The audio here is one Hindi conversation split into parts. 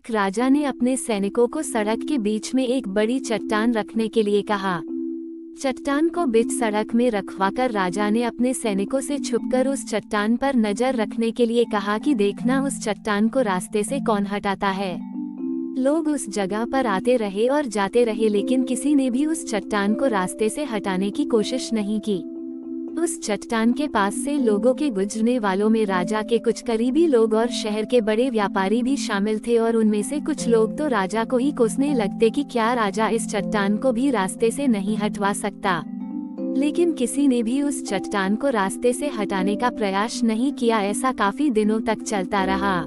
एक राजा ने अपने सैनिकों को सड़क के बीच में एक बड़ी चट्टान रखने के लिए कहा। चट्टान को बीच सड़क में रखवाकर राजा ने अपने सैनिकों से छुपकर उस चट्टान पर नजर रखने के लिए कहा कि देखना उस चट्टान को रास्ते से कौन हटाता है। लोग उस जगह पर आते रहे और जाते रहे, लेकिन किसी ने भी उस चट्टान को रास्ते से हटाने की कोशिश नहीं की। उस चट्टान के पास से लोगों के गुजरने वालों में राजा के कुछ करीबी लोग और शहर के बड़े व्यापारी भी शामिल थे, और उनमें से कुछ लोग तो राजा को ही कोसने लगते कि क्या राजा इस चट्टान को भी रास्ते से नहीं हटवा सकता। लेकिन किसी ने भी उस चट्टान को रास्ते से हटाने का प्रयास नहीं किया। ऐसा काफी दिनों तक चलता रहा।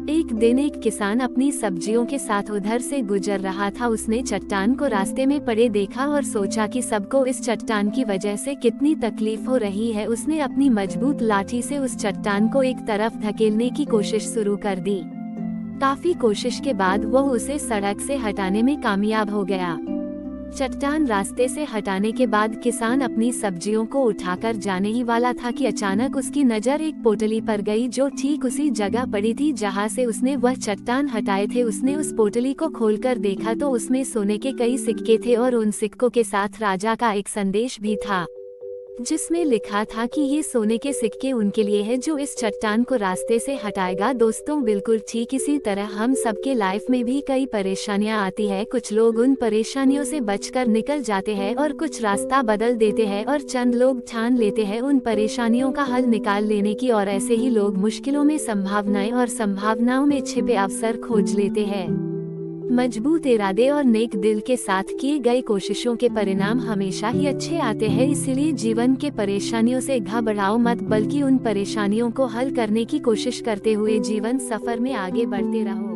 एक दिन एक किसान अपनी सब्जियों के साथ उधर से गुजर रहा था। उसने चट्टान को रास्ते में पड़े देखा और सोचा कि सबको इस चट्टान की वजह से कितनी तकलीफ हो रही है। उसने अपनी मजबूत लाठी से उस चट्टान को एक तरफ धकेलने की कोशिश शुरू कर दी। काफी कोशिश के बाद वो उसे सड़क से हटाने में कामयाब हो गया। चट्टान रास्ते से हटाने के बाद किसान अपनी सब्जियों को उठाकर जाने ही वाला था कि अचानक उसकी नजर एक पोटली पर गई, जो ठीक उसी जगह पड़ी थी जहां से उसने वह चट्टान हटाए थे। उसने उस पोटली को खोलकर देखा तो उसमें सोने के कई सिक्के थे, और उन सिक्कों के साथ राजा का एक संदेश भी था, जिसमें लिखा था कि ये सोने के सिक्के उनके लिए है जो इस चट्टान को रास्ते से हटाएगा। दोस्तों, बिल्कुल ठीक इसी तरह हम सबके लाइफ में भी कई परेशानियां आती है। कुछ लोग उन परेशानियों से बचकर निकल जाते हैं और कुछ रास्ता बदल देते हैं, और चंद लोग ठान लेते हैं उन परेशानियों का हल निकाल लेने की, और ऐसे ही लोग मुश्किलों में संभावनाएं और संभावनाओं में छिपे अवसर खोज लेते हैं। मजबूत इरादे और नेक दिल के साथ किए गए कोशिशों के परिणाम हमेशा ही अच्छे आते हैं। इसलिए जीवन के परेशानियों से घबराओ मत, बल्कि उन परेशानियों को हल करने की कोशिश करते हुए जीवन सफर में आगे बढ़ते रहो।